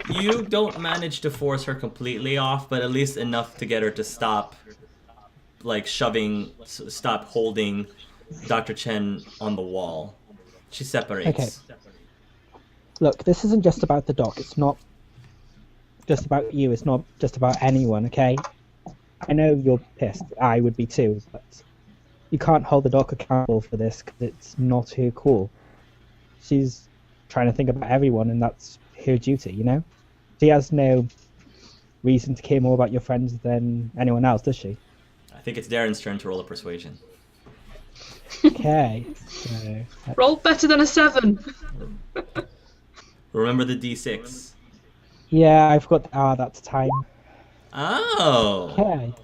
You don't manage to force her completely off, but at least enough to get her to stop, like stop holding Dr. Chen on the wall. She Okay, separates. look, this isn't just about the doc. It's not just about you. It's not just about anyone, okay? I know you're pissed. I would be too, but you can't hold the doc accountable for this because it's not her call. She's trying to think about everyone, and that's her duty, you know? She has no reason to care more about your friends than anyone else, does she? I think it's Darren's turn to roll a persuasion. Okay, so Roll better than a 7. Remember the d6. yeah, I forgot. That's time. Oh! Okay,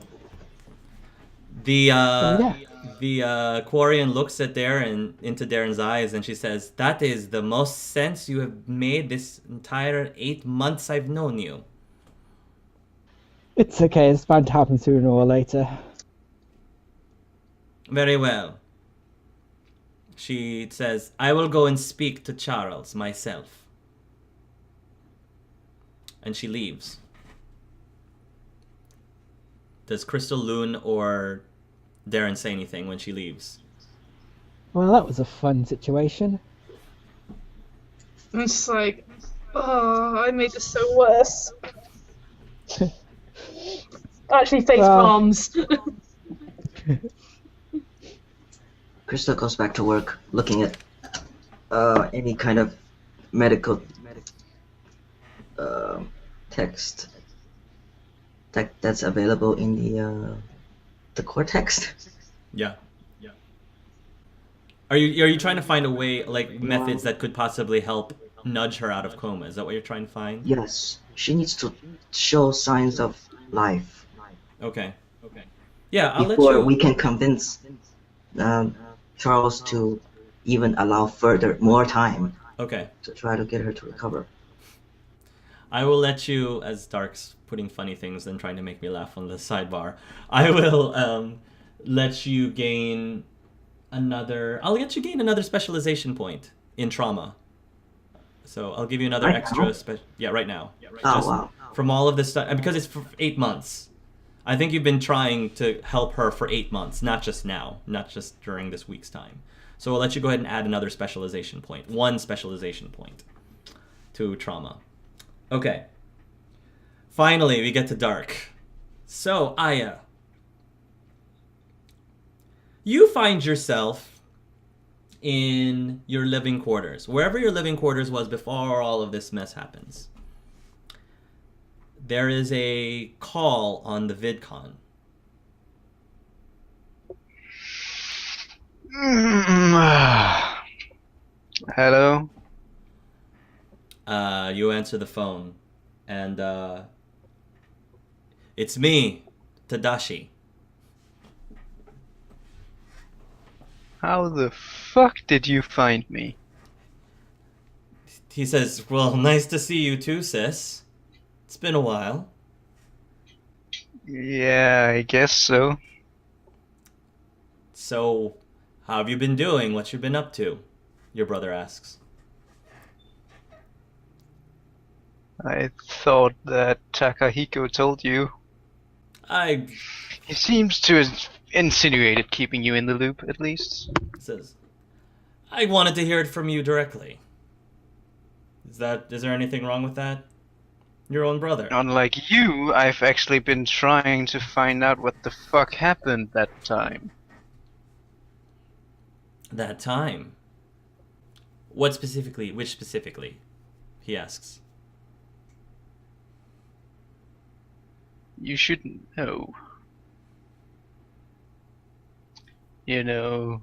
The so yeah, Quarian looks at Darren into Darren's eyes and she says, "That is the most sense you have made this entire 8 months I've known you." it's okay. It's bound to happen sooner or later. Very well. She says, "I will go and speak to Charles myself." And she leaves. Does Crystal, Lun, or Darren say anything when she leaves? Well, that was a fun situation. I'm just like, oh, I made this so worse. Actually, face palms. Krista goes back to work, looking at any kind of medical text that's available in the core text. Yeah. Are you trying to find a way, like methods that could possibly help nudge her out of coma? Is that what you're trying to find? Yes, she needs to show signs of life. Okay. Yeah, I'll let Before you. we can convince Charles to even allow more time Okay. to try to get her to recover. I will let you, as Dark's putting funny things and trying to make me laugh on the sidebar, I will let you gain I'll let you gain another specialization point in trauma. So I'll give you another Right extra now? yeah, right now. Oh, Just wow. from all of this stuff, and because it's for 8 months. I think you've been trying to help her for 8 months, not just now, not just during this week's time. So I'll let you go ahead and add another specialization point, one specialization point to trauma. Okay. Finally, we get to Dark. So, Aya, you find yourself in your living quarters, wherever your living quarters was before all of this mess happens. There is a call on the VidCon. Hello? You answer the phone, and it's me, Tadashi. How the fuck did you find me? He says, "Well, nice to see you too, sis. It's been a while." Yeah, I guess so. "So, how have you been doing? What you been up to?" Your brother asks. I thought that Takahiko told you. He seems to have insinuated keeping you in the loop, at least. Says, "I wanted to hear it from you directly. Is there anything wrong with that? Your own brother." Unlike you, I've actually been trying to find out what the fuck happened that time. That time? Which specifically? He asks. You should know. You know,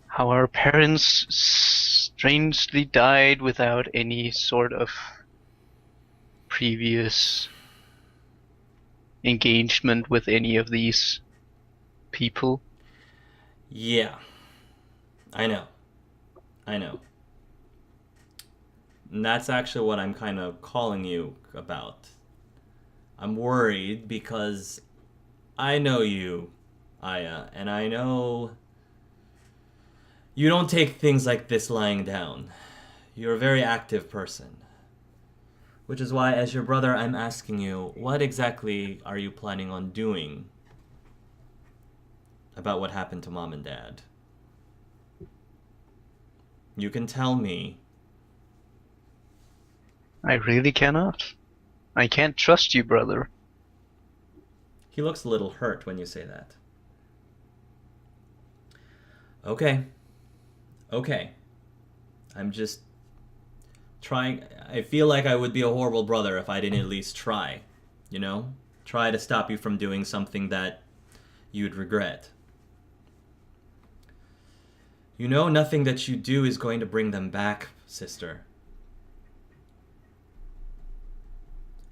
how our parents strangely died without any sort of previous engagement with any of these people. Yeah. I know. And that's actually what I'm kind of calling you about. I'm worried because I know you, Aya, and I know you don't take things like this lying down. You're a very active person. Which is why, as your brother, I'm asking you, what exactly are you planning on doing about what happened to Mom and Dad? You can tell me. I really cannot. I can't trust you, brother. He looks a little hurt when you say that. Okay. I'm just trying. I feel like I would be a horrible brother if I didn't at least try. You know? Try to stop you from doing something that you'd regret. You know nothing that you do is going to bring them back, sister.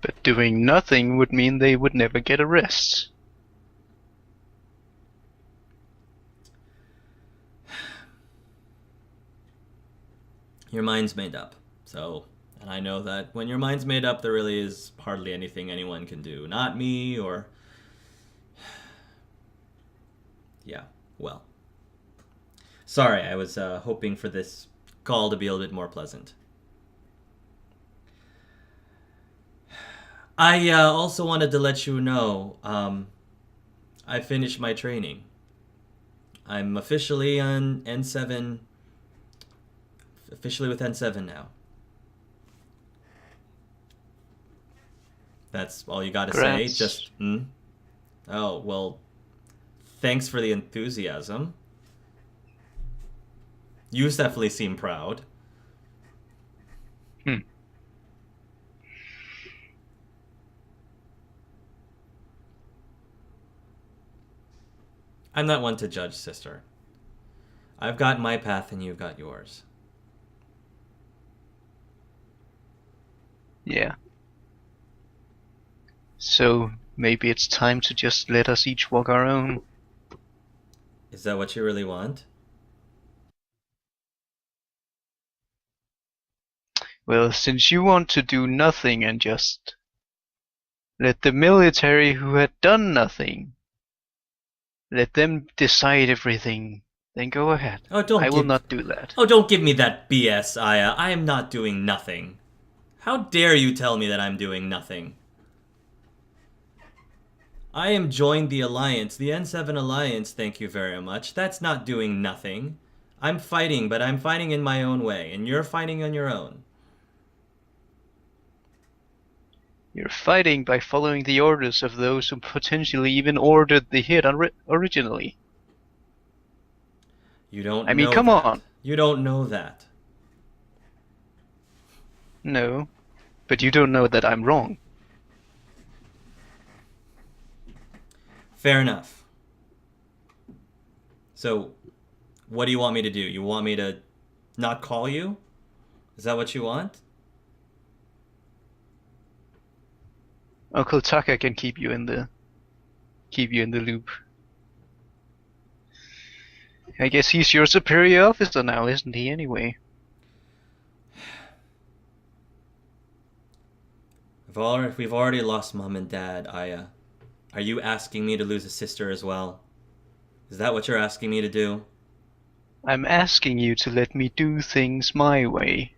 But doing nothing would mean they would never get a rest. Your mind's made up. So, and I know that when your mind's made up, there really is hardly anything anyone can do. Not me or... Yeah, well. Sorry, I was hoping for this call to be a little bit more pleasant. I also wanted to let you know, I finished my training. I'm officially on N7... Officially with N7 now. That's all you gotta say? Just, Oh, well, thanks for the enthusiasm. You definitely seem proud. I'm not one to judge, sister. I've got my path and you've got yours. Yeah. So maybe it's time to just let us each walk our own. Is that what you really want? Well, since you want to do nothing and just let the military who had done nothing, let them decide everything, then go ahead. I will not do that. Oh, don't give me that BS, Aya. I am not doing nothing. How dare you tell me that I'm doing nothing? I am joined the Alliance, the N7 Alliance, thank you very much. That's not doing nothing. I'm fighting, but I'm fighting in my own way, and you're fighting on your own. You're fighting by following the orders of those who potentially even ordered the hit originally. You don't know I mean, come on. You don't know that. No, but you don't know that I'm wrong. Fair enough. So, what do you want me to do? You want me to not call you? Is that what you want? Uncle Taka can keep you in the loop. I guess he's your superior officer now, isn't he, anyway? We've already lost Mom and Dad, Aya. Are you asking me to lose a sister as well? Is that what you're asking me to do? I'm asking you to let me do things my way.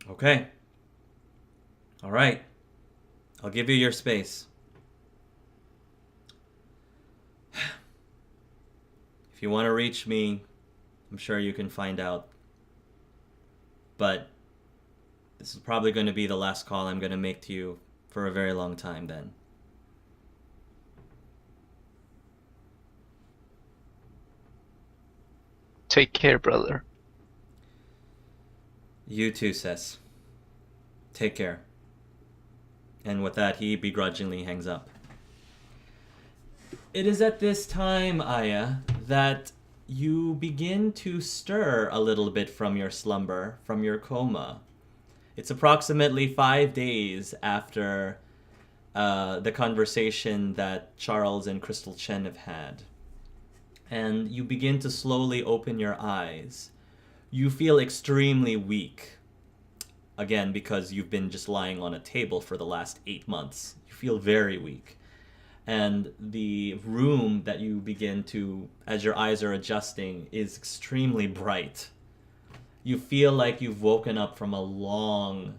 Okay. Alright. I'll give you your space. If you want to reach me, I'm sure you can find out. But this is probably going to be the last call I'm going to make to you for a very long time then. Take care, brother. You too, Sis. Take care. And with that, he begrudgingly hangs up. It is at this time, Aya, that you begin to stir a little bit from your slumber, from your coma. It's approximately 5 days after the conversation that Charles and Crystal Chen have had. And you begin to slowly open your eyes. You feel extremely weak. Again, because you've been just lying on a table for the last 8 months. You feel very weak. And the room that you begin to, as your eyes are adjusting, is extremely bright. You feel like you've woken up from a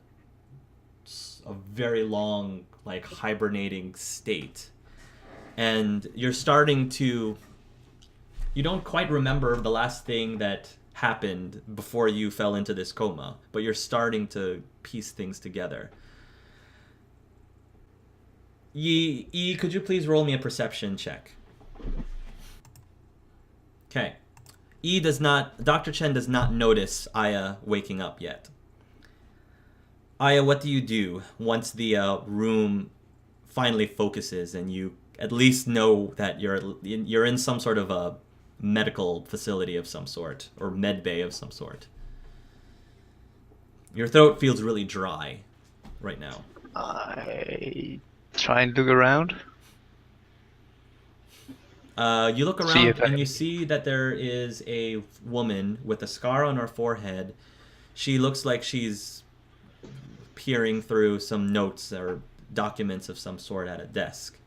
very long, like hibernating state. And you're starting to, you don't quite remember the last thing that happened before you fell into this coma, but you're starting to piece things together. Could you please roll me a perception check? Okay. Dr. Chen does not notice Aya waking up yet. Aya, what do you do once the room finally focuses and you at least know that you're in some sort of a medical facility of some sort, or med bay of some sort? Your throat feels really dry right now. I try and look around. You look See around if and you see that there is a woman with a scar on her forehead. She looks like she's peering through some notes or documents of some sort at a desk.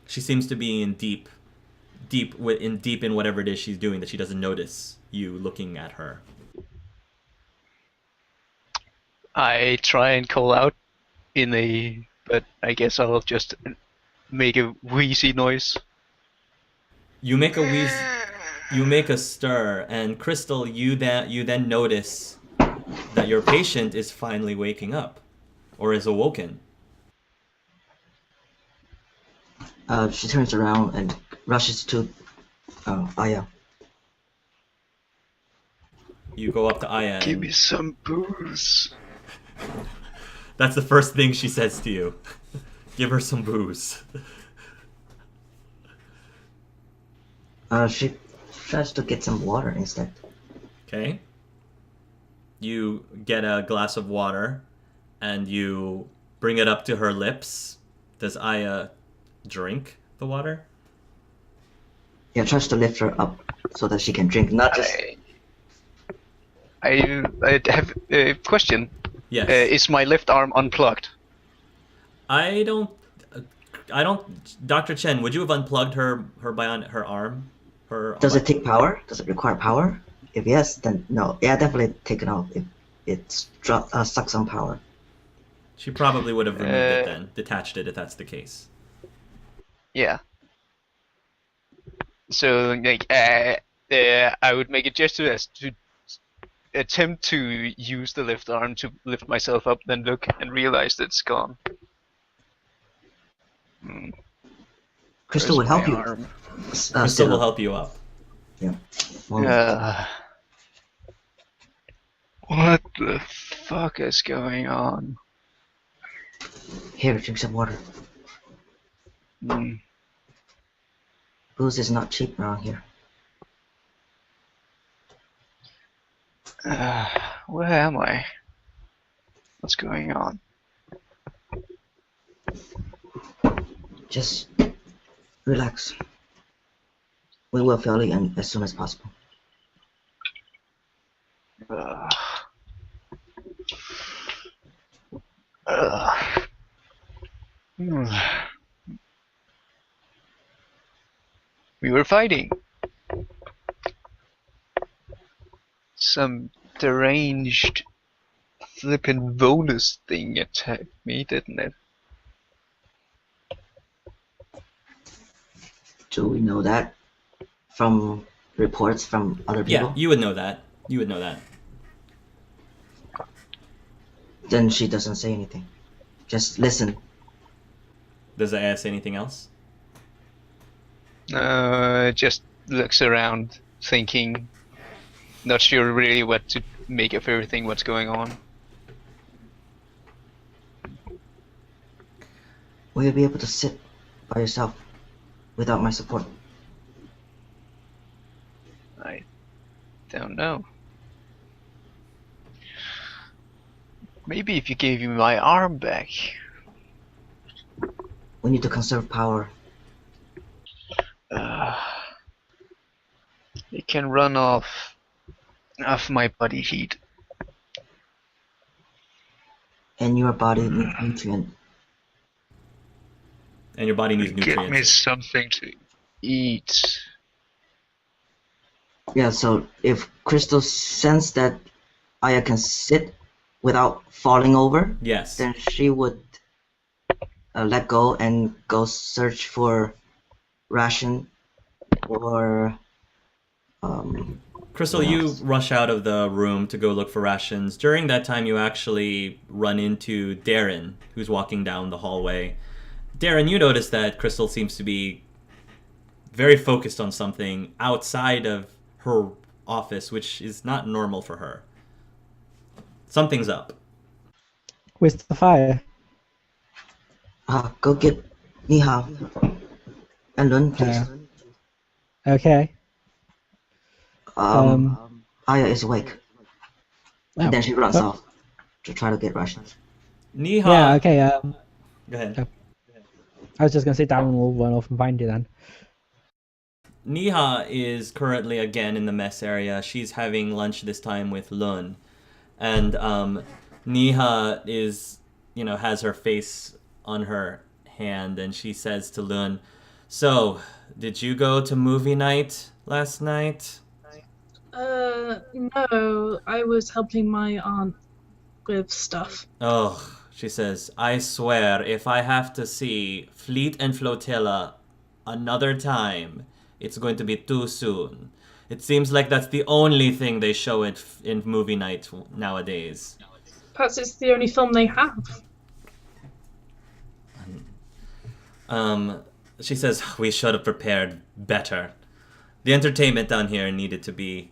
She seems to be in deep in whatever it is she's doing, that she doesn't notice you looking at her. I try and call out but I guess I'll just make a wheezy noise. You make a stir, and Crystal, you then notice that your patient is finally waking up, or is awoken. She turns around and rushes to Aya. You go up to Aya. Give me some booze. That's the first thing she says to you. Give her some booze. She tries to get some water instead. Okay. You get a glass of water, and you bring it up to her lips. Does Aya drink the water? Yeah, tries to lift her up so that she can drink, not just... I have a question. Yes. Is my left arm unplugged? I don't. Dr. Chen, would you have unplugged her arm? Does it take power? Does it require power? If yes, then no. Yeah, definitely take it off. If it sucks on power. She probably would have removed it then, detached it if that's the case. Yeah. So like, I would make a gesture as to attempt to use the left arm to lift myself up, then look and realize that it's gone. Crystal will help you. Crystal will help you up. Yeah. What the fuck is going on? Here, drink some water. Booze is not cheap around here. Where am I? What's going on? Just relax. We will fill you in as soon as possible. We were fighting. Some deranged flippin' Volus thing attacked me, didn't it? Do we know that from reports from other people? Yeah, you would know that. You would know that. Then she doesn't say anything. Just listen. Does Aya say anything else? Just looks around, thinking, not sure really what to make of everything, what's going on. Will you be able to sit by yourself without my support? I don't know. Maybe if you gave me my arm back. We need to conserve power. It can run off my body heat. And your body needs nutrient. And your body needs nutrients. Get me something to eat. Yeah, so if Crystal sense that Aya can sit without falling over, Yes. then she would let go and go search for ration or Crystal, what you else? rush out of the room to go look for rations. During that time, you actually run into Darren, who's walking down the hallway. Darren, you notice that Crystal seems to be very focused on something outside of her office, which is not normal for her. Something's up. Where's the fire? Go get Niha and Lun, please. Okay. Aya is awake. Oh. And then she runs Oh. off to try to get rations. Niha. Yeah, okay. Go ahead. I was just going to say Darren will run off and find you then. Niha is currently again in the mess area. She's having lunch this time with Lun. And Niha is, has her face on her hand, and she says to Lun, "So, did you go to movie night last night?" No, I was helping my aunt with stuff. Oh, she says, "I swear, if I have to see Fleet and Flotilla another time, it's going to be too soon. It seems like that's the only thing they show it in movie night nowadays." Perhaps it's the only film they have. She says, "We should have prepared better. The entertainment down here needs to be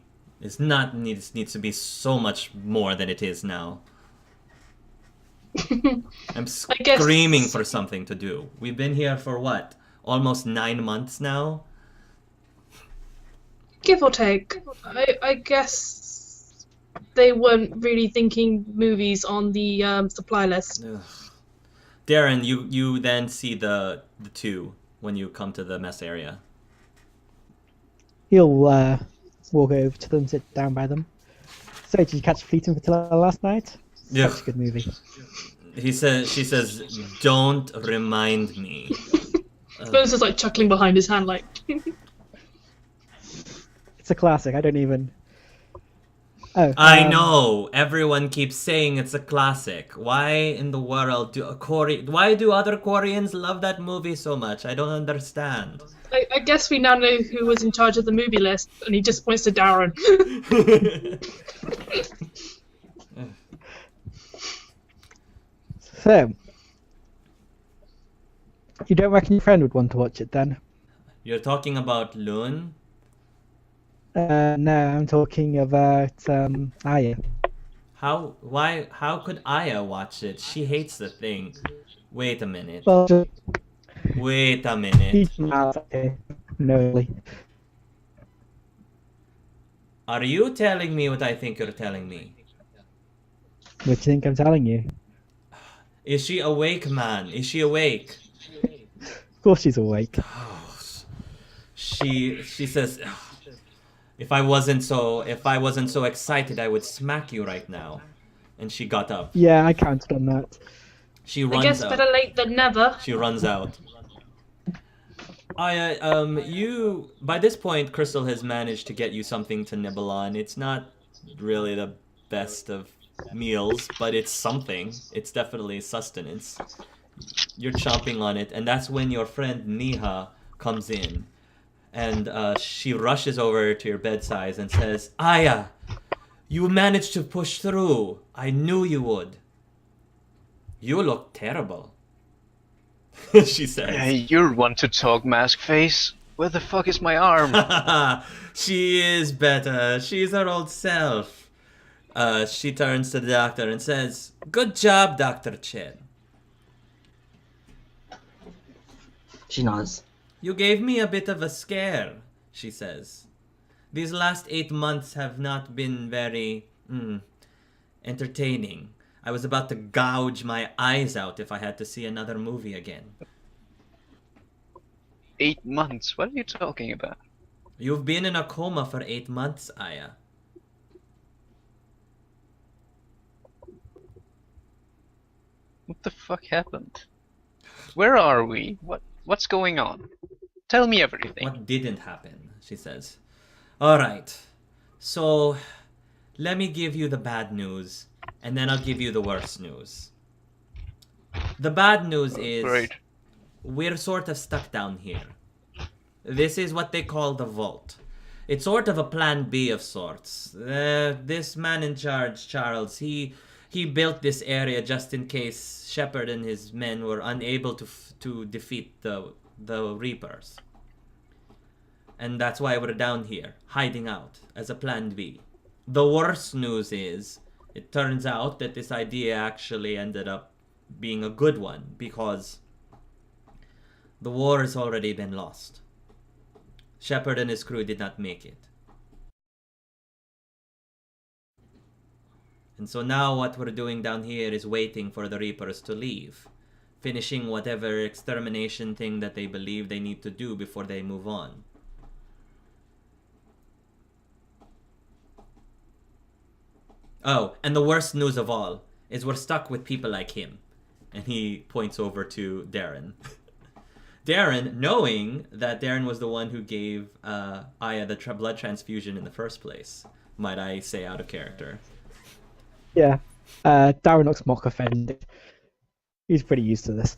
so much more than it is now." I'm screaming for something to do. We've been here for what? Almost 9 months now? Give or take. I guess they weren't really thinking movies on the supply list. Ugh. Darren, you then see the two when you come to the mess area. He'll walk over to them, sit down by them. So, did you catch Fleet and Flotilla last night? Yeah. Such a good movie. She says, "Don't remind me." Spurs is like chuckling behind his hand, like. It's a classic. I don't even. Oh. I know. Everyone keeps saying it's a classic. Why in the world why do other Quarians love that movie so much? I don't understand. I guess we now know who was in charge of the movie list, and he just points to Darren. So, you don't reckon your friend would want to watch it then? You're talking about Lun? No, I'm talking about Aya. How could Aya watch it? She hates the thing. Wait a minute. Well, just Wait a minute. okay. No, really. Are you telling me what I think you're telling me? What do you think I'm telling you? Is she awake, man? Is she awake? Of course she's awake. She says, if I wasn't so excited, I would smack you right now. And she got up. Yeah, I counted on that. She runs I guess out. better late than never. She runs out. You by this point, Crystal has managed to get you something to nibble on. It's not really the best of meals, but it's something. It's definitely sustenance. You're chomping on it, and that's when your friend Niha comes in, and she rushes over to your bedside and says, "Aya, you managed to push through. I knew you would. You look terrible." She says. Hey, you're one to talk, mask face. Where the fuck is my arm? She is better. She's her old self. She turns to the doctor and says, "Good job, Dr. Chen. She nods. You gave me a bit of a scare," she says. "These last 8 months have not been very, entertaining. I was about to gouge my eyes out if I had to see another movie again." 8 months? What are you talking about? You've been in a coma for 8 months, Aya. What the fuck happened? Where are we? What's going on? Tell me everything. What didn't happen, she says. All right. So, let me give you the bad news, and then I'll give you the worst news. The bad news is Great. we're sort of stuck down here. This is what they call the vault. It's sort of a plan B of sorts. This man in charge, Charles, he built this area just in case Shepard and his men were unable to defeat the Reapers. And that's why we're down here, hiding out as a plan B. The worst news is, it turns out that this idea actually ended up being a good one, because the war has already been lost. Shepard and his crew did not make it. And so now what we're doing down here is waiting for the Reapers to leave, finishing whatever extermination thing that they believe they need to do before they move on. Oh, and the worst news of all is we're stuck with people like him. And he points over to Darren. Darren, knowing that Darren was the one who gave Aya the blood transfusion in the first place, might I say, out of character. Yeah. Darren looks mock offended. He's pretty used to this.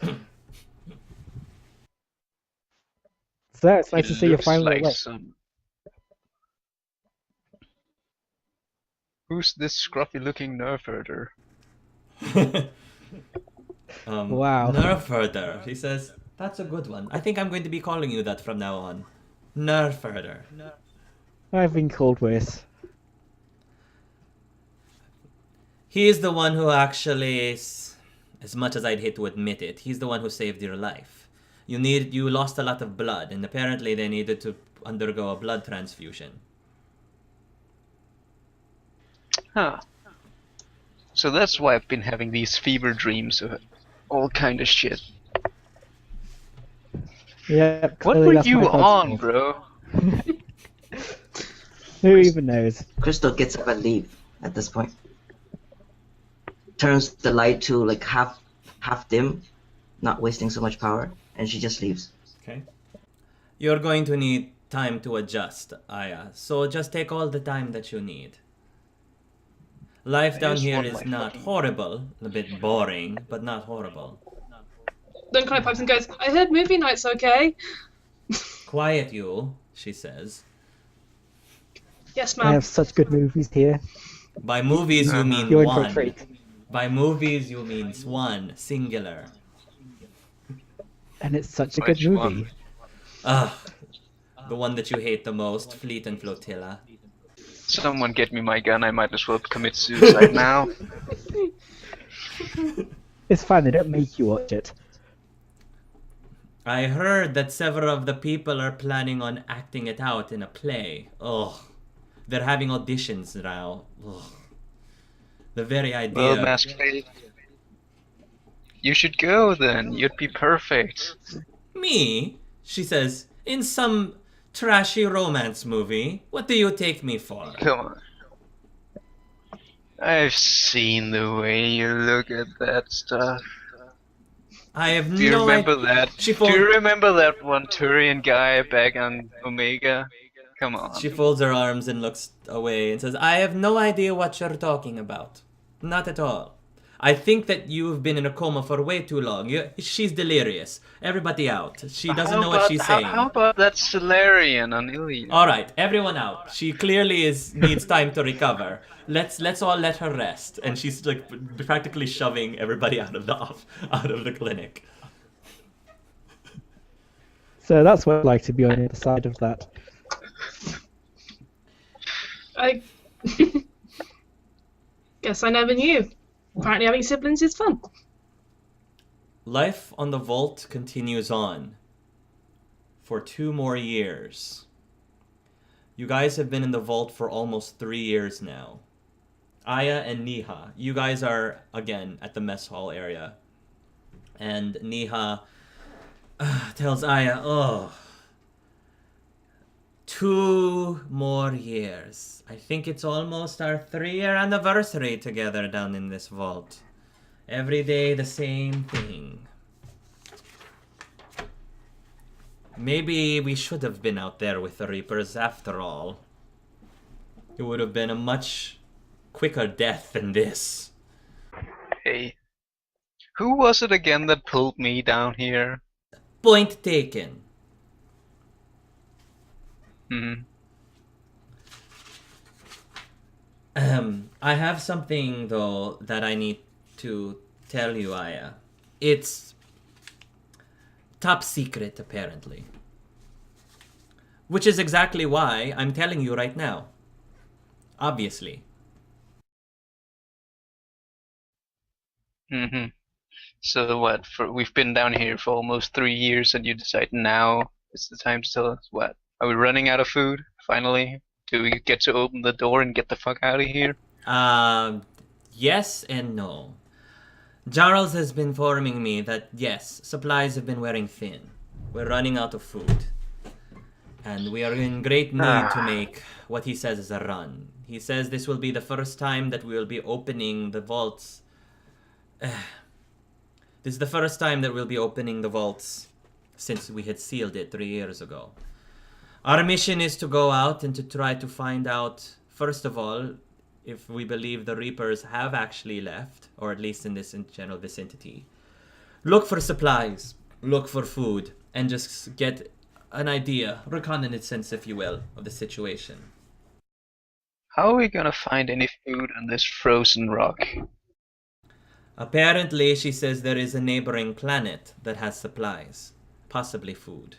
So it's nice to see you finally awake. Who's this scruffy-looking nerf herder? Wow. Nerf herder. He says, that's a good one. I think I'm going to be calling you that from now on. Nerf herder. I've been called worse. He is the one who actually, as much as I'd hate to admit it, he's the one who saved your life. You lost a lot of blood, and apparently they needed to undergo a blood transfusion. Huh. So that's why I've been having these fever dreams of all kind of shit. Yeah. What were you on, bro? Who even knows? Crystal gets up and leave at this point. Turns the light to like half dim, not wasting so much power, and she just leaves. Okay. You're going to need time to adjust, Aya. So just take all the time that you need. Life down here is not horrible, a bit boring, but not horrible. Then kind of pipes and goes, I heard movie night's okay. Quiet you, she says. Yes, I ma'am. have such good movies here. By movies you mean You're in for a one. treat. By movies you mean one, singular. And it's such a good Which movie. one? Ah, the one that you hate the most, Fleet and Flotilla. Someone get me my gun, I might as well commit suicide now. It's fine, they don't make you watch it. I heard that several of the people are planning on acting it out in a play. Ugh. They're having auditions now. Ugh. The very idea. Well, Masked Fate, you should go then, you'd be perfect. Me? She says, in some trashy romance movie? What do you take me for? Come on. I've seen the way you look at that stuff. I have Do you no remember idea. that? She Do you remember that one Turian guy back on Omega? Come on. She folds her arms and looks away and says, I have no idea what you're talking about. Not at all. I think that you've been in a coma for way too long. She's delirious. Everybody out. She doesn't know what she's saying. How about that Solarian on Iliad? All right, everyone out. She clearly needs time to recover. Let's all let her rest. And she's like practically shoving everybody out of the clinic. So that's what I'd like to be on the other side of that. I guess I never knew. Apparently having siblings is fun. Life on the vault continues on for 2 more years. You guys have been in the vault for almost 3 years now. Aya and Niha, you guys are again at the mess hall area. And Niha tells Aya, 2 more years. I think it's almost our 3-year anniversary together down in this vault. Every day the same thing. Maybe we should have been out there with the Reapers after all. It would have been a much quicker death than this. Hey. Who was it again that pulled me down here? Point taken. Hmm. I have something though that I need to tell you, Aya. It's top secret, apparently. Which is exactly why I'm telling you right now. Obviously. Hmm. So what? We've been down here for almost 3 years, and you decide now it's the time to tell us what? Are we running out of food? Finally, do we get to open the door and get the fuck out of here? Yes and no. Charles has been informing me that yes, supplies have been wearing thin. We're running out of food. And we are in great need to make what he says is a run. He says this will be the first time that we will be opening the vaults. This is the first time that we'll be opening the vaults since we had sealed it 3 years ago. Our mission is to go out and to try to find out, first of all, if we believe the Reapers have actually left, or at least in this general vicinity. Look for supplies, look for food, and just get an idea, reconnaissance, if you will, of the situation. How are we gonna find any food on this frozen rock? Apparently, she says there is a neighboring planet that has supplies, possibly food.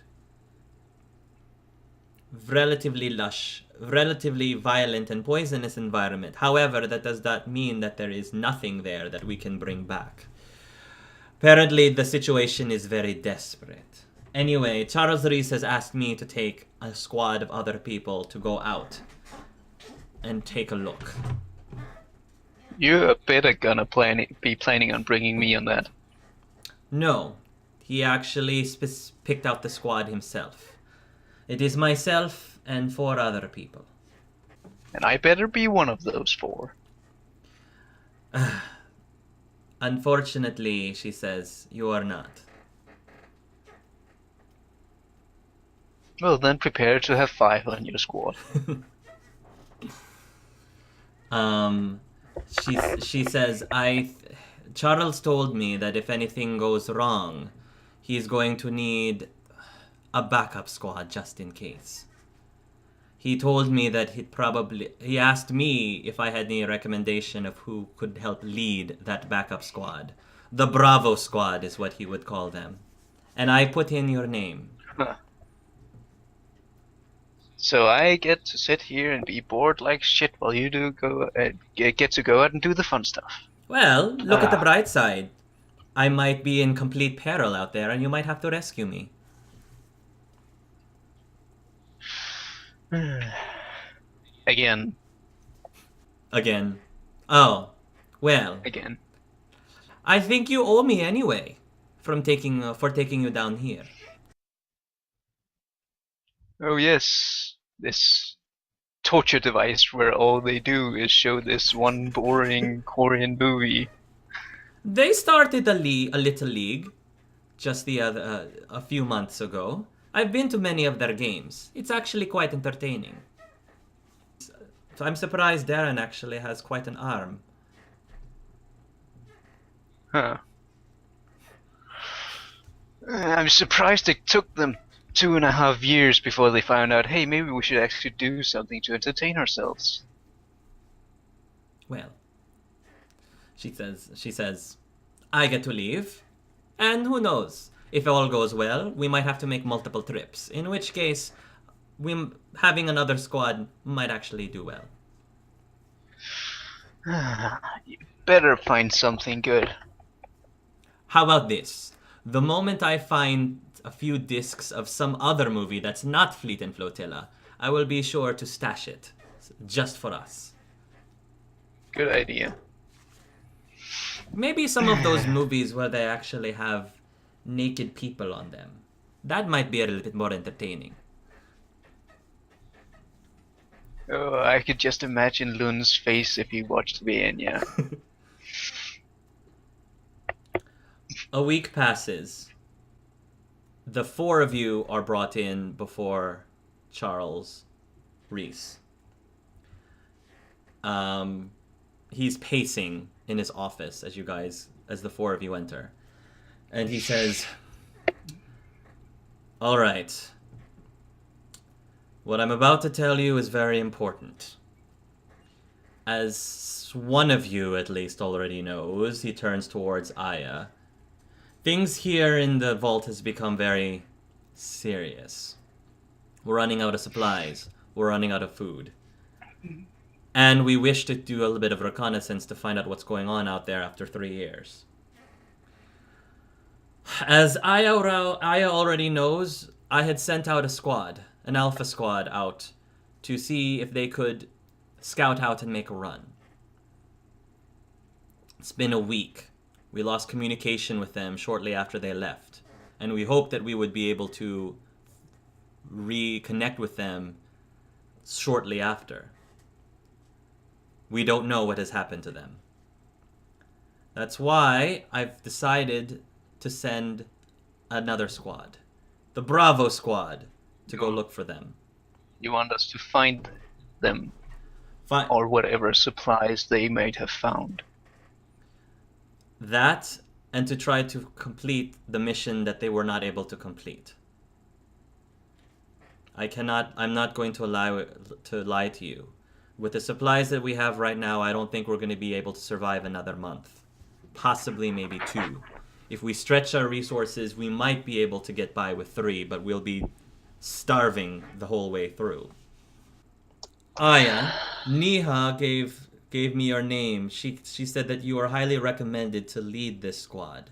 Relatively lush, relatively violent and poisonous environment. However, that does not mean that there is nothing there that we can bring back. Apparently, the situation is very desperate. Anyway, Charles Reese has asked me to take a squad of other people to go out and take a look. You're better gonna be planning on bringing me on that. No, he actually picked out the squad himself. It is myself and 4 other people. And I better be one of those 4. Unfortunately, she says, you are not. Well, then prepare to have 5 on your squad. She says, Charles told me that if anything goes wrong, he's going to need a backup squad just in case. He told me that he asked me if I had any recommendation of who could help lead that backup squad. The Bravo squad is what he would call them. And I put in your name. Huh. So I get to sit here and be bored like shit while you get to go out and do the fun stuff. Well, look at the bright side. I might be in complete peril out there and you might have to rescue me. Again. Oh, well. Again. I think you owe me anyway for taking you down here. Oh yes, this torture device where all they do is show this one boring Korean movie. They started a little league just a few months ago. I've been to many of their games. It's actually quite entertaining. So I'm surprised Darren actually has quite an arm. Huh. I'm surprised it took them 2.5 years before they found out, hey, maybe we should actually do something to entertain ourselves. Well, she says, I get to leave, and who knows? If all goes well, we might have to make multiple trips, in which case, having another squad might actually do well. You better find something good. How about this? The moment I find a few discs of some other movie that's not Fleet and Flotilla, I will be sure to stash it, just for us. Good idea. Maybe some of those movies where they actually have naked people on them. That might be a little bit more entertaining. Oh, I could just imagine Lun's face if he watched Vienna. A week passes. The 4 of you are brought in before Charles Reese. He's pacing in his office as the four of you enter. And he says, "All right. What I'm about to tell you is very important. As one of you, at least, already knows," he turns towards Aya, "things here in the vault has become very serious. We're running out of supplies. We're running out of food. And we wish to do a little bit of reconnaissance to find out what's going on out there after 3 years. As Aya already knows, I had sent out a squad, an alpha squad out, to see if they could scout out and make a run. It's been a week. We lost communication with them shortly after they left, and we hoped that we would be able to reconnect with them shortly after. We don't know what has happened to them. That's why I've decided to send another squad, the Bravo squad, to go look for them. You want us to find them, or whatever supplies they might have found. That, and to try to complete the mission that they were not able to complete. I'm not going to lie to you. With the supplies that we have right now, I don't think we're going to be able to survive another month. Possibly maybe 2. If we stretch our resources, we might be able to get by with 3, but we'll be starving the whole way through. Aya, Niha gave me your name. She said that you are highly recommended to lead this squad.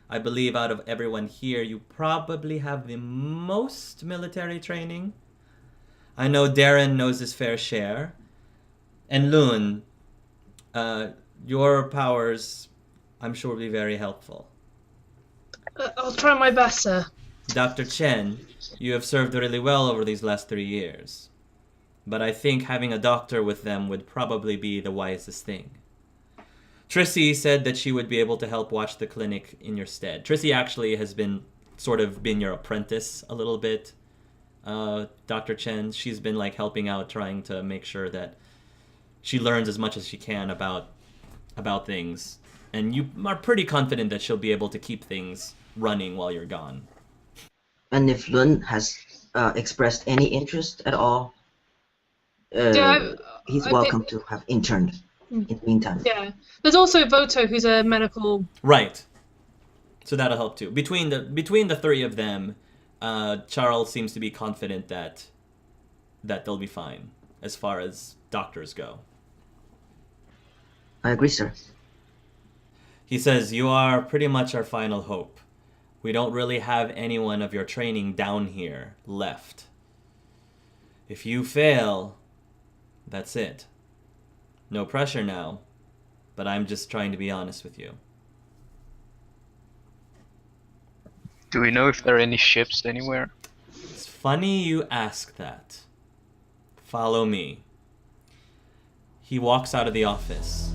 I believe out of everyone here, you probably have the most military training. I know Darren knows his fair share. And Lun, your powers, I'm sure, will be very helpful. I'll try my best, sir. Dr. Chen, you have served really well over these last 3 years. But I think having a doctor with them would probably be the wisest thing. Trissy said that she would be able to help watch the clinic in your stead. Trissy actually has been your apprentice a little bit. Dr. Chen, she's been helping out, trying to make sure that she learns as much as she can about things. And you are pretty confident that she'll be able to keep things running while you're gone. And if Lun has expressed any interest at all, he's welcome to have interned in the meantime. Yeah. There's also Voto, who's a medical... Right. So that'll help too. Between the 3 of them, Charles seems to be confident that they'll be fine as far as doctors go. I agree, sir. He says, you are pretty much our final hope. We don't really have anyone of your training down here left. If you fail, that's it. No pressure now, but I'm just trying to be honest with you. Do we know if there are any ships anywhere? It's funny you ask that. Follow me. He walks out of the office,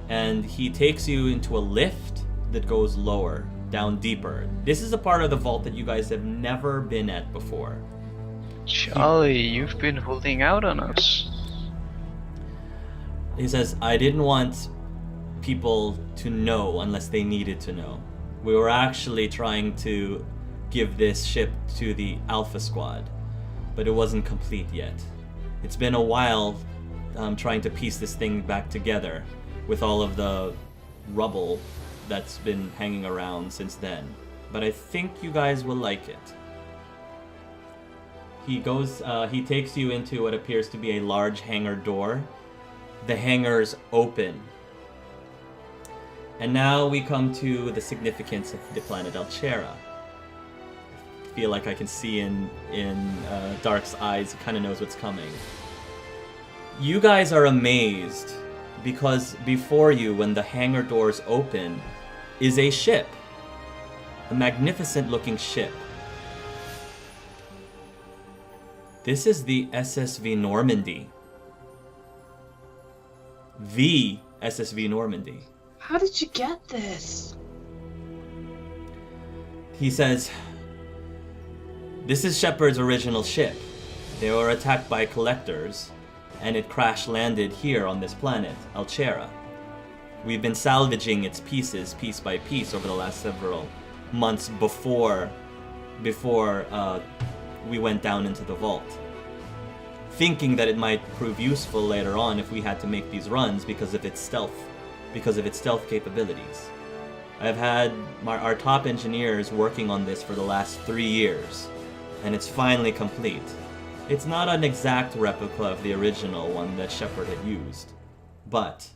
and he takes you into a lift that goes lower, down deeper. This is a part of the vault that you guys have never been at before. Charlie, you've been holding out on us. He says, I didn't want people to know unless they needed to know. We were actually trying to give this ship to the Alpha Squad, but it wasn't complete yet. It's been a while trying to piece this thing back together with all of the rubble that's been hanging around since then. But I think you guys will like it. He takes you into what appears to be a large hangar door. The hangar's open. And now we come to the significance of the planet Alchera. I feel like I can see in Dark's eyes, he kind of knows what's coming. You guys are amazed because before you, when the hangar doors open, is a ship. A magnificent looking ship. This is the SSV Normandy. The SSV Normandy. How did you get this? He says, this is Shepard's original ship. They were attacked by collectors, and it crash landed here on this planet, Alchera. We've been salvaging its pieces, piece by piece, over the last several months before we went down into the vault, thinking that it might prove useful later on if we had to make these runs because of its stealth capabilities. I've had our top engineers working on this for the last 3 years, and it's finally complete. It's not an exact replica of the original one that Shepard had used, but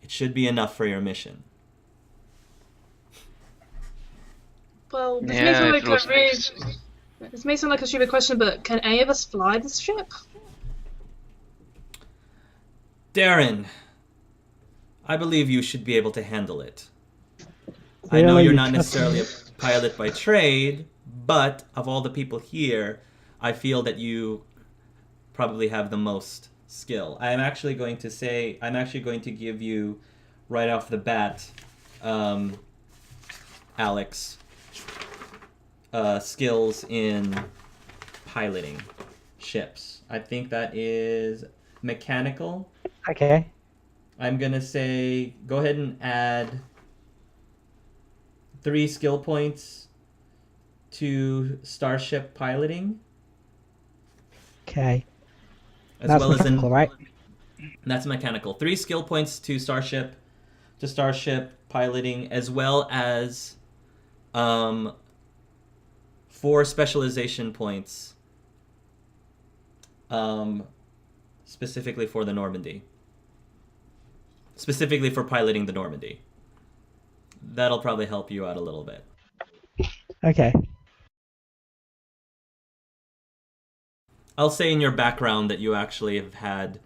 it should be enough for your mission. Well, this Yeah, may sound it like was a really, nice. this may sound like a stupid question, but can any of us fly this ship? Darren, I believe you should be able to handle it. I know Really? you're not necessarily a pilot by trade, but of all the people here, I feel that you probably have the most skill. I'm actually going to give you, right off the bat, Alex, skills in piloting ships. I think that is mechanical. Okay. I'm gonna say go ahead and add 3 skill points to starship piloting, Okay. as That's well as mechanical, right? that's mechanical. 3 skill points to starship piloting, as well as 4 specialization points, specifically for the Normandy. Specifically for piloting the Normandy. That'll probably help you out a little bit. Okay. I'll say in your background that you actually have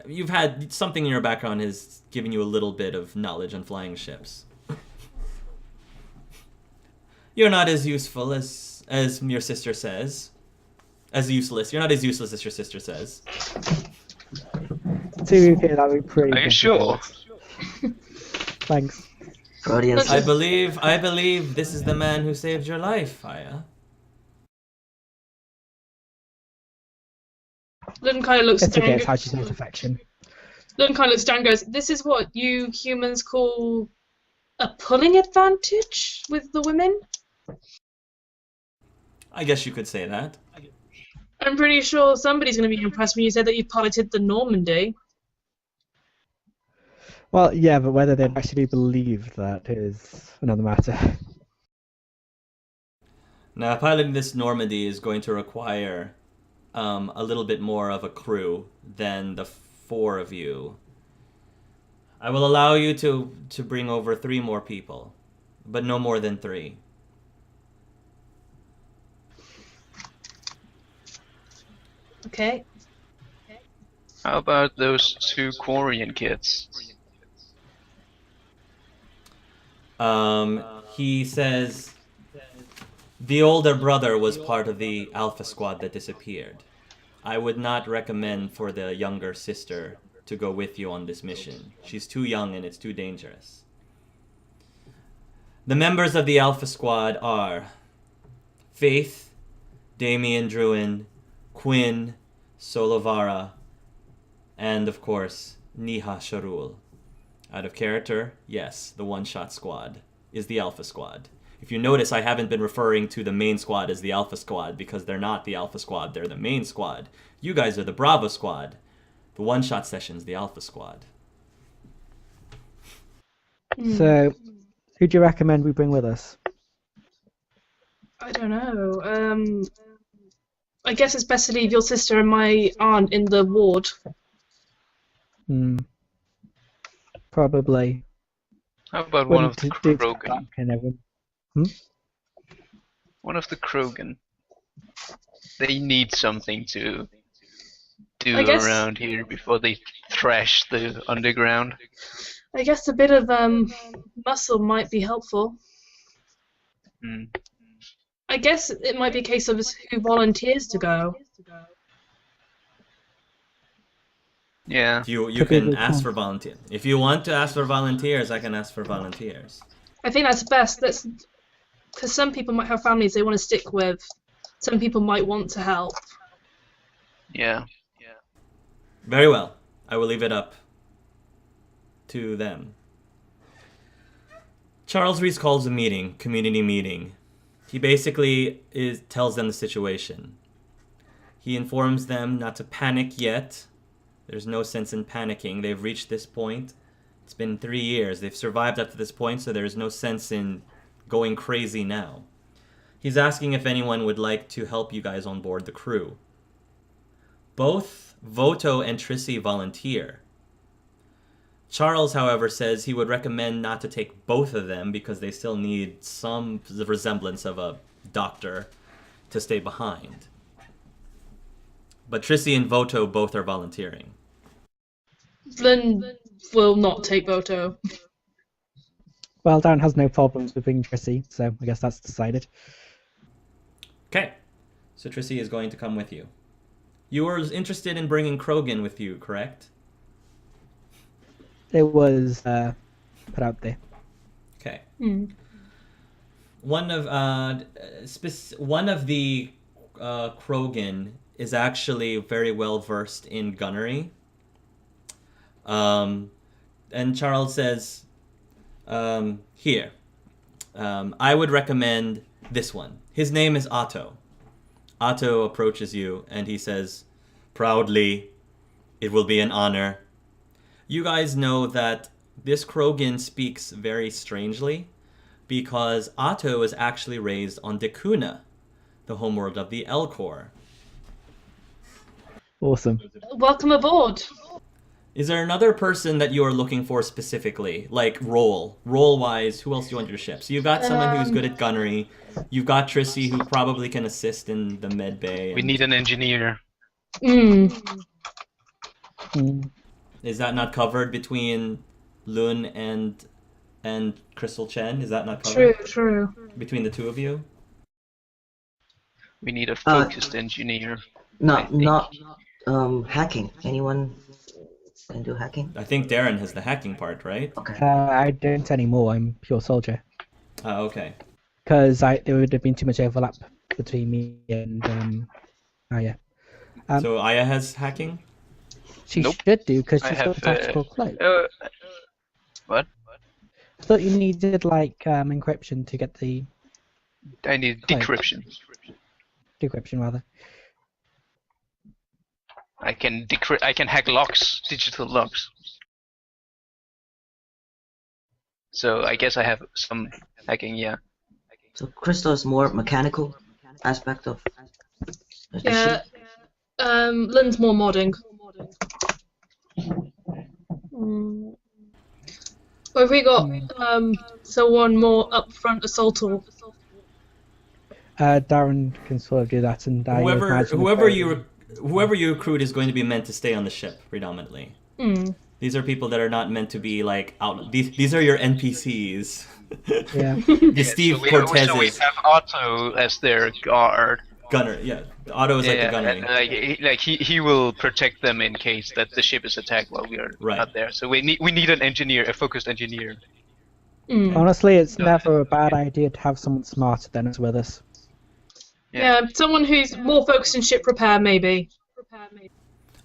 you've had something in your background has given you a little bit of knowledge on flying ships. You're not as useful as your sister says. As useless. You're not as useless as your sister says. To be fair, that would be pretty Are you sure? difficult. Thanks. Guardians. I believe this is the man who saved your life, Aya. Lun kind of looks It's okay, down. it's how she says affection. Lun kind of looks down and goes, "This is what you humans call a pulling advantage with the women?" I guess you could say that. I'm pretty sure somebody's going to be impressed when you said that you piloted the Normandy. Well, yeah, but whether they'd actually believe that is another matter. Now, piloting this Normandy is going to require a little bit more of a crew than the 4 of you. I will allow you to bring over 3 more people, but no more than 3. Okay. How about those 2 Quarian kids? He says the older brother was part of the Alpha Squad that disappeared. I would not recommend for the younger sister to go with you on this mission. She's too young and it's too dangerous. The members of the Alpha Squad are Faith, Damien Druin, Quinn, Solovara, and of course, Niha Sharul. Out of character, yes, the one-shot squad is the Alpha Squad. If you notice, I haven't been referring to the main squad as the Alpha Squad because they're not the Alpha Squad, they're the main squad. You guys are the Bravo Squad. The one-shot session's the Alpha Squad. So, who do you recommend we bring with us? I don't know. I guess it's best to leave your sister and my aunt in the ward. Probably. How about one of the Wouldn't do Krogan? that kind of- One of the Krogan. They need something to do I guess- around here before they thrash the underground. I guess a bit of muscle might be helpful. Hmm. I guess it might be a case of who volunteers to go. Yeah. You Could be can the ask time. for volunteers. If you want to ask for volunteers, I can ask for volunteers. I think that's best. That's because some people might have families they want to stick with. Some people might want to help. Yeah. Very well. I will leave it up to them. Charles Reese calls a meeting, community meeting. He basically tells them the situation. He informs them not to panic yet. There's no sense in panicking. They've reached this point. It's been 3 years. They've survived up to this point, so there's no sense in going crazy now. He's asking if anyone would like to help you guys on board the crew. Both Voto and Trissy volunteer. Charles, however, says he would recommend not to take both of them because they still need some resemblance of a doctor to stay behind. But Trissy and Voto both are volunteering. Lun will not take Voto. Well, Darren has no problems with being Trissy, so I guess that's decided. Okay, so Trissy is going to come with you. You were interested in bringing Krogan with you, correct? It was put out there. Okay. Mm. One of the Krogan is actually very well versed in gunnery. And Charles says, here, I would recommend this one. His name is Otto. Otto approaches you and he says, proudly, it will be an honor. You guys know that this Krogan speaks very strangely because Otto is actually raised on Dekuna, the homeworld of the Elcor. Awesome. Welcome aboard. Is there another person that you are looking for specifically? Like role-wise, who else do you want your ship? So you've got someone who's good at gunnery. You've got Trissy, who probably can assist in the med bay. We need an engineer. Mm. Is that not covered between Lun and Crystal Chen? Is that not covered? True. Between the two of you? We need a focused engineer. Not hacking. Anyone can do hacking? I think Darren has the hacking part, right? Okay. I don't anymore. I'm pure soldier. Oh, okay. Because there would have been too much overlap between me and Aya. So Aya has hacking? She Nope. should do because I she's got have, a tactical cloak. What? I thought you needed like encryption to get the I need Cloak. decryption. decryption rather. I can hack locks, digital locks. So I guess I have some hacking, yeah. So Crystal is more mechanical aspect of the Yeah. ship. Lun's more modding. Mm. Or have we got someone more upfront assaultable? Darren can sort of do that, and I imagine Whoever you recruit is going to be meant to stay on the ship predominantly. Mm. These are people that are not meant to be like out. These are your NPCs. Yeah. The Steve So we Cortezes. have Otto as their guard. Gunner, yeah. Otto is like the gunner. and, he will protect them in case that the ship is attacked while we are not there. So we need an engineer, a focused engineer. Mm. Honestly, it's never a bad idea to have someone smarter than us with us. Yeah, someone who's more focused in ship repair, maybe.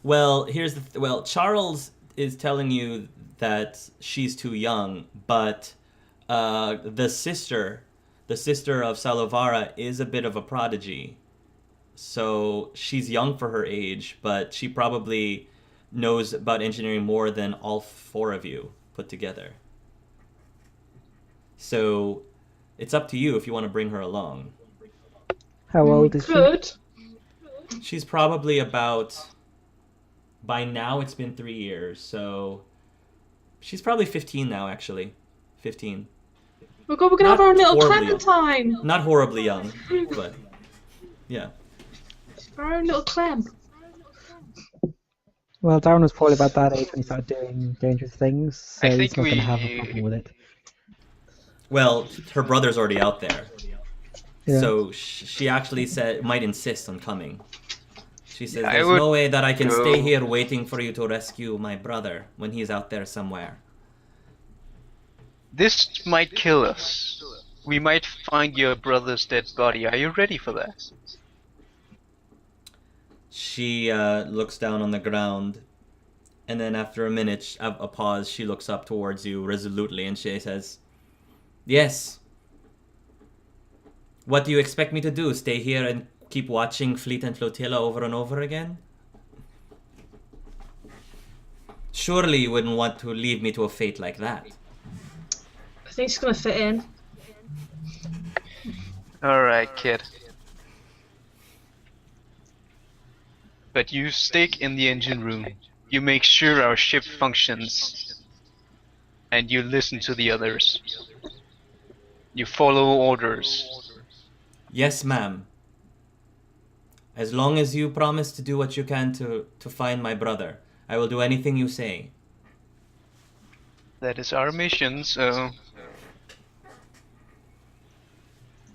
Well, Charles is telling you that she's too young, but the sister of Salovara is a bit of a prodigy. So she's young for her age, but she probably knows about engineering more than all four of you put together. So it's up to you if you want to bring her along. How old is she? Good. She's probably about, by now it's been 3 years, so she's probably 15 now, actually. 15. Oh god, we're gonna have our own little horribly Clementine! Not horribly young, but yeah. Our own little Clem. Well, Darren was probably about that age when he started doing dangerous things, so I he's think not going to we- have a problem with it. Well, her brother's already out there. Yeah. So she actually might insist on coming. She says, Yeah, I there's would no way that I can go- stay here waiting for you to rescue my brother when he's out there somewhere. This might kill us. We might find your brother's dead body. Are you ready for that? She looks down on the ground And then after a minute, a pause, she looks up towards you resolutely and she says, "Yes. What do you expect me to do? Stay here and keep watching Fleet and Flotilla over and over again? Surely you wouldn't want to leave me to a fate like that." I think she's gonna fit in. Alright, kid. But you stick in the engine room. You make sure our ship functions. And you listen to the others. You follow orders. "Yes, ma'am. As long as you promise to do what you can to find my brother, I will do anything you say." That is our mission, so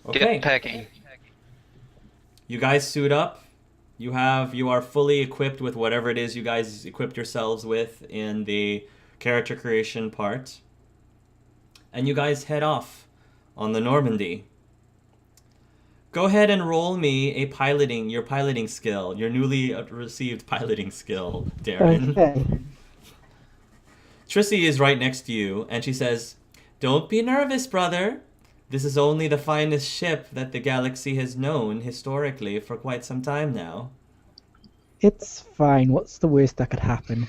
Okay. get packing. You guys suit up. You are fully equipped with whatever it is you guys equipped yourselves with in the character creation part. And you guys head off on the Normandy. Go ahead and roll me your piloting skill, your newly received piloting skill, Darren. Okay. Trissy is right next to you, and she says, "Don't be nervous, brother. This is only the finest ship that the galaxy has known historically for quite some time now." It's fine. What's the worst that could happen?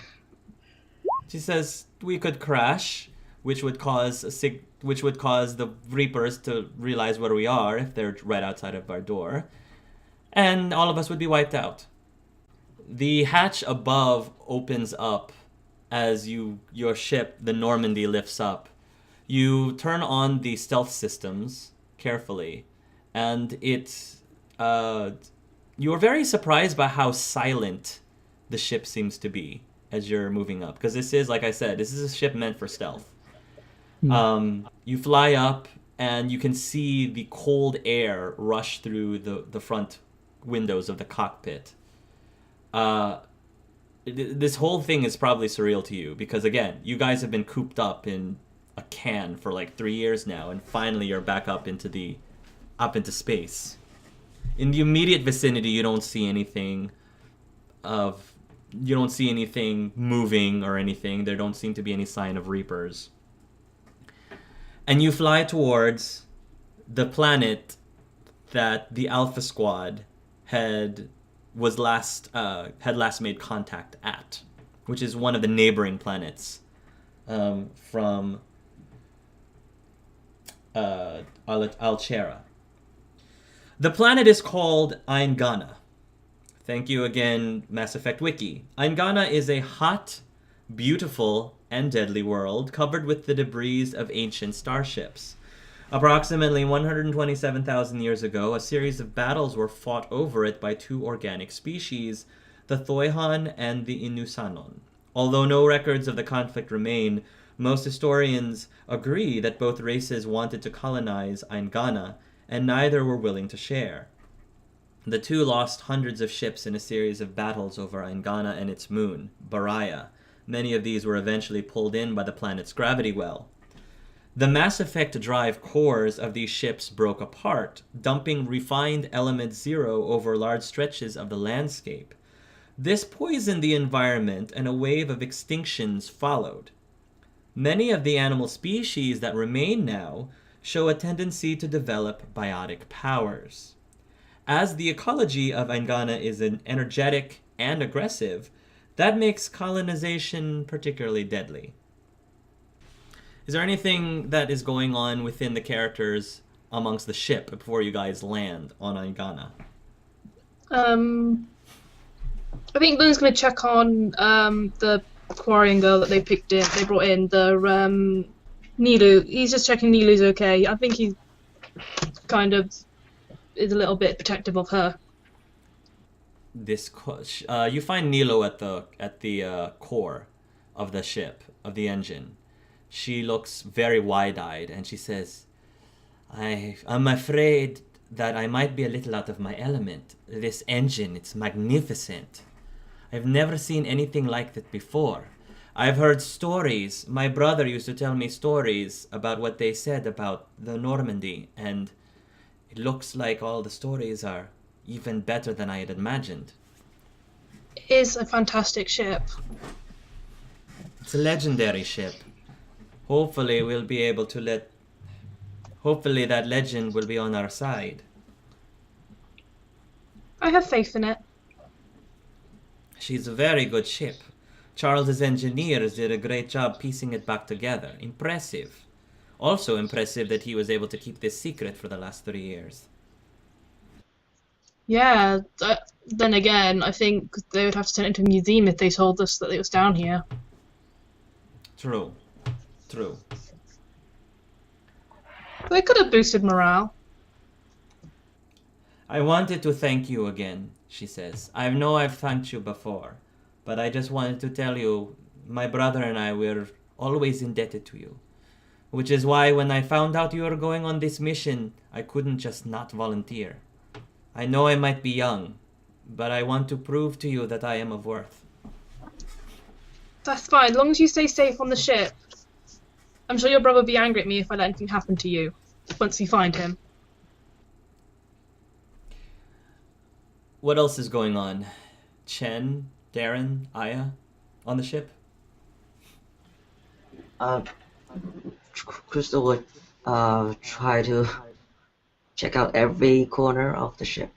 She says, "We could crash, which would cause the Reapers to realize where we are if they're right outside of our door, and all of us would be wiped out." The hatch above opens up as your ship, the Normandy, lifts up. You turn on the stealth systems carefully, and you're very surprised by how silent the ship seems to be as you're moving up. Because this is, like I said, this is a ship meant for stealth. You fly up, and you can see the cold air rush through the front windows of the cockpit. This whole thing is probably surreal to you, because, again, you guys have been cooped up in a can for like 3 years now, and finally you're back up into space. In the immediate vicinity, you don't see anything moving or anything. There don't seem to be any sign of Reapers. And you fly towards the planet that the Alpha Squad had last made contact at, which is one of the neighboring planets from Alchera. The planet is called Aingana. Thank you again, Mass Effect Wiki. Aingana is a hot, beautiful, and deadly world covered with the debris of ancient starships. Approximately 127,000 years ago, a series of battles were fought over it by two organic species, the Thoihan and the Inusanon. Although no records of the conflict remain, most historians agree that both races wanted to colonize Aingana, and neither were willing to share. The two lost hundreds of ships in a series of battles over Aingana and its moon, Baraya. Many of these were eventually pulled in by the planet's gravity well. The Mass Effect drive cores of these ships broke apart, dumping refined Element Zero over large stretches of the landscape. This poisoned the environment, and a wave of extinctions followed. Many of the animal species that remain now show a tendency to develop biotic powers. As the ecology of Aingana is energetic and aggressive, that makes colonization particularly deadly. Is there anything that is going on within the characters amongst the ship before you guys land on Aingana? I think Lun's going to check on the Quarian girl that they brought in, the Nilu. He's just checking Nilu's okay. I think he kind of is a little bit protective of her. You find Nilo at the core of the ship, of the engine. She looks very wide-eyed, and she says, I'm afraid that I might be a little out of my element. This engine, it's magnificent. I've never seen anything like that before. I've heard stories. My brother used to tell me stories about what they said about the Normandy, and it looks like all the stories are even better than I had imagined. It is a fantastic ship. It's a legendary ship. Hopefully we'll be able to let... Hopefully that legend will be on our side. I have faith in it. She's a very good ship. Charles's engineers did a great job piecing it back together. Impressive. Also impressive that he was able to keep this secret for the last 3 years. Yeah, then again, I think they would have to turn it into a museum if they told us that it was down here. True. True. They could have boosted morale. I wanted to thank you again, she says. I know I've thanked you before, but I just wanted to tell you, my brother and I were always indebted to you. Which is why when I found out you were going on this mission, I couldn't just not volunteer. I know I might be young, but I want to prove to you that I am of worth. That's fine, as long as you stay safe on the ship. I'm sure your brother will be angry at me if I let anything happen to you, once you find him. What else is going on? Chen, Darren, Aya on the ship? Crystal would try to check out every corner of the ship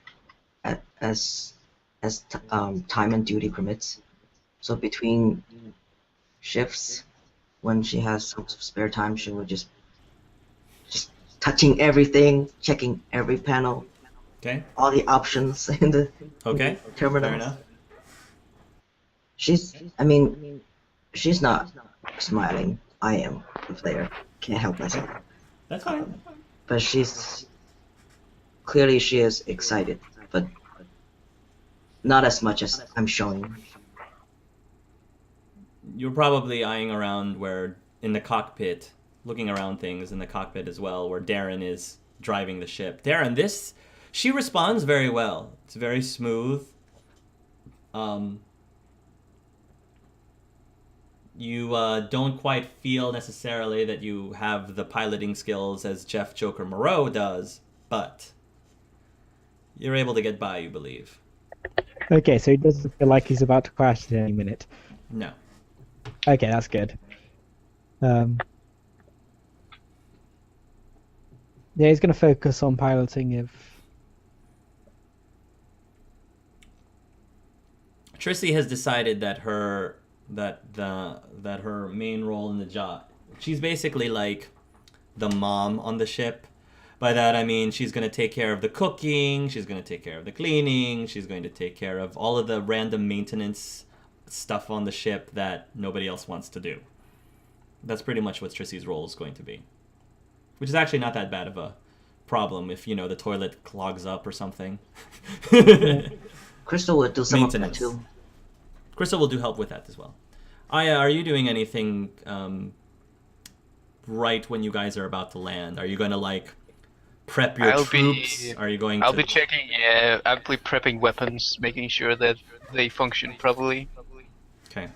as time and duty permits. So between shifts, when she has some spare time, she would just touching everything, checking every panel, Okay. all the options in the Okay. terminal. Fair enough. She's not smiling. I am the player. Can't help myself. That's fine. But she's clearly she is excited, but not as much as I'm showing. You're probably eyeing around where, in the cockpit, looking around things in the cockpit as well, where Darren is driving the ship. Darren, she responds very well. It's very smooth. You don't quite feel necessarily that you have the piloting skills as Jeff Joker Moreau does, but you're able to get by, you believe. Okay, so he doesn't feel like he's about to crash at any minute. No. Okay, that's good. Yeah, he's going to focus on piloting if... Trissy has decided that her main role in the job, she's basically like the mom on the ship. By that I mean she's going to take care of the cooking, she's going to take care of the cleaning, she's going to take care of all of the random maintenance stuff on the ship that nobody else wants to do. That's pretty much what Trissy's role is going to be. Which is actually not that bad of a problem if, the toilet clogs up or something. Crystal would do some of that too. Crystal will do help with that as well. Aya, are you doing anything right when you guys are about to land? Are you going to prep your troops? Are you going I'll be checking, I'll be prepping weapons, making sure that they function properly. Okay.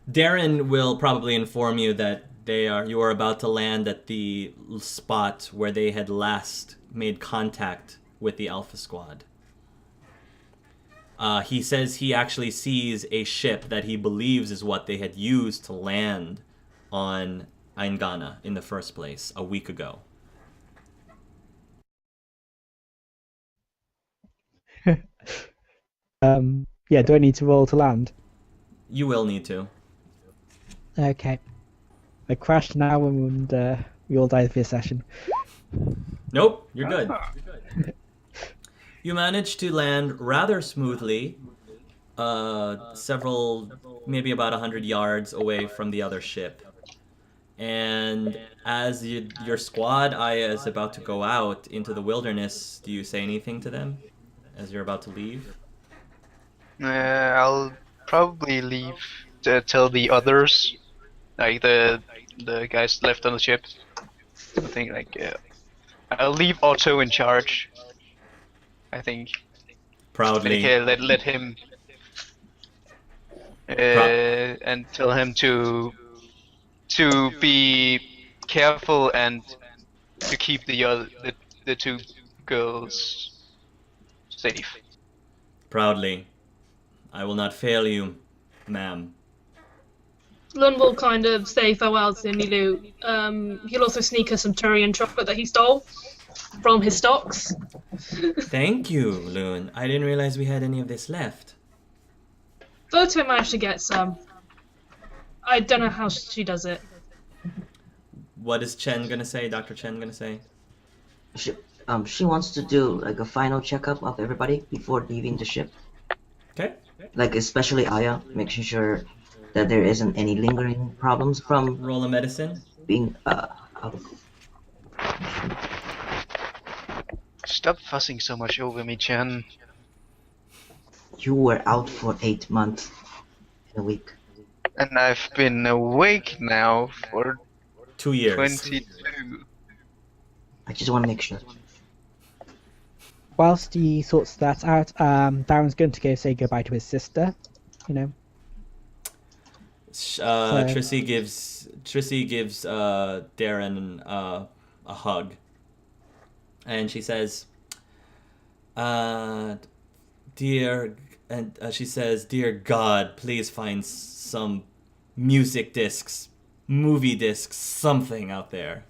Darren will probably inform you that you are about to land at the spot where they had last made contact with the Alpha Squad. He says he actually sees a ship that he believes is what they had used to land on Aingana in the first place a week ago. Yeah, do I need to roll to land? You will need to. Okay. I crash now and we all die for a session. Nope, you're good. You managed to land rather smoothly, maybe about 100 yards away from the other ship. And as your squad, Aya, is about to go out into the wilderness, do you say anything to them as you're about to leave? I'll probably leave to tell the others, like the guys left on the ship. I think I'll leave Otto in charge. I think. Proudly. Let him and tell him to be careful and to keep the two girls safe. Proudly. I will not fail you, ma'am. Lun will kind of say farewell to Nilu. He'll also sneak her some Turian chocolate that he stole from his stocks. Thank you, Lun. I didn't realize we had any of this left. Floto managed to get some. I don't know how she does it. What is Chen gonna say? Dr. Chen gonna say? She wants to do like a final checkup of everybody before leaving the ship. Okay. Like especially Aya, making sure that there isn't any lingering problems from Roll a medicine. being out of. Stop fussing so much over me, Chen. You were out for 8 months in a week. And I've been awake now for 2 years. 22. I just want to make sure. Whilst he sorts that out, Darren's going to go say goodbye to his sister. You know. Trissy gives Darren a hug, and she says, "Dear," and she says, "Dear God, please find some music discs, movie discs, something out there.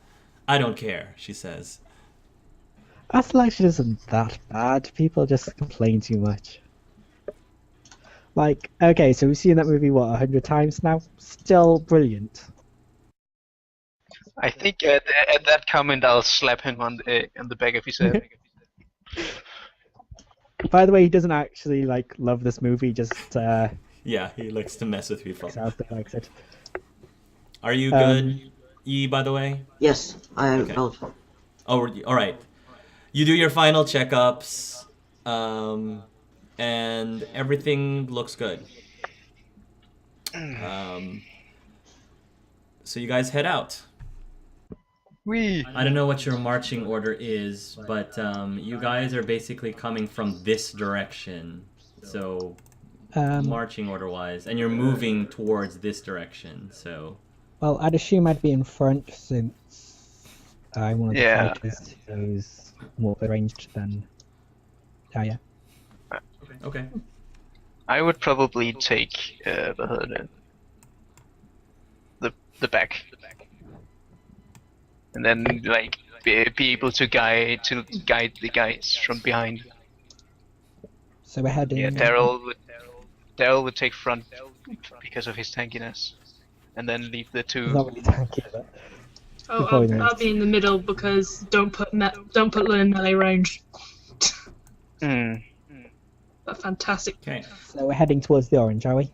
I don't care," she says. I feel like she isn't that bad. People just complain too much. Like, okay, so we've seen that movie, what, 100 times now? Still brilliant. I think at that comment I'll slap him on the back of his head. By the way, he doesn't actually, like, love this movie, just, Yeah, he likes to mess with people. sounds like likes it. Are you good, E, by the way? Yes, I Okay. vote. Oh, all right. You do your final checkups, and everything looks good. So you guys head out. Wee. I don't know what your marching order is, but you guys are basically coming from this direction. So marching order-wise, and you're moving towards this direction. So Well, I'd assume I'd be in front since I'm one of the Yeah. fighters who's more ranged than Aya. okay. I would probably take the back, and then like be able to guide the guys from behind. So we're heading... Yeah, Daryl would take front because of his tankiness, and then leave the He's two. not really tanky, but... Oh, Good point, I'll be in the middle because don't put Lun in melee range. Hmm. But fantastic. Okay. So we're heading towards the orange, are we?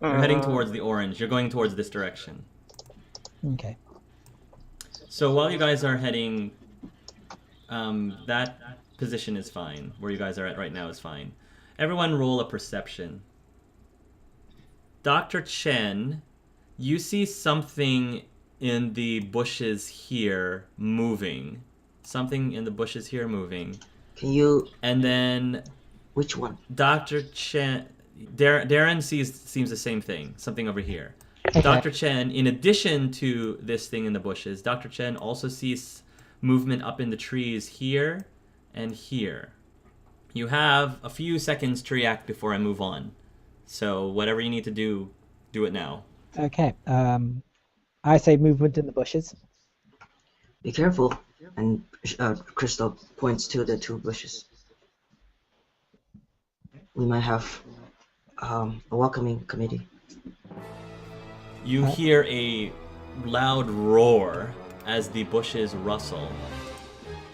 You're heading towards the orange. You're going towards this direction. Okay. So while you guys are heading, that position is fine. Where you guys are at right now is fine. Everyone roll a perception. Dr. Chen, you see something in the bushes here moving. Something in the bushes here moving. Can you? And then Which one? Dr. Chen... Darren seems the same thing. Something over here. Okay. Dr. Chen, in addition to this thing in the bushes, Dr. Chen also sees movement up in the trees here and here. You have a few seconds to react before I move on. So whatever you need to do, do it now. Okay. I say movement in the bushes. Be careful. And Crystal points to the two bushes. We might have a welcoming committee. You hear a loud roar as the bushes rustle.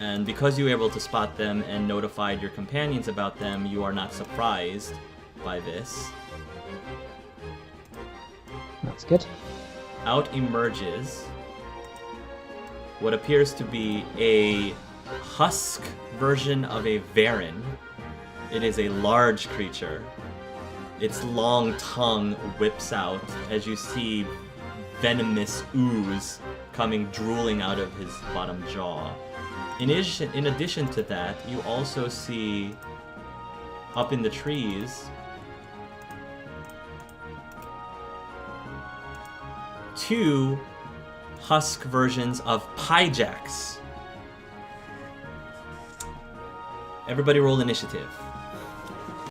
And because you were able to spot them and notified your companions about them, you are not surprised by this. That's good. Out emerges what appears to be a husk version of a Varan. It is a large creature. Its long tongue whips out as you see venomous ooze drooling out of his bottom jaw. In addition to that, you also see up in the trees two husk versions of Pyjax. Everybody roll initiative.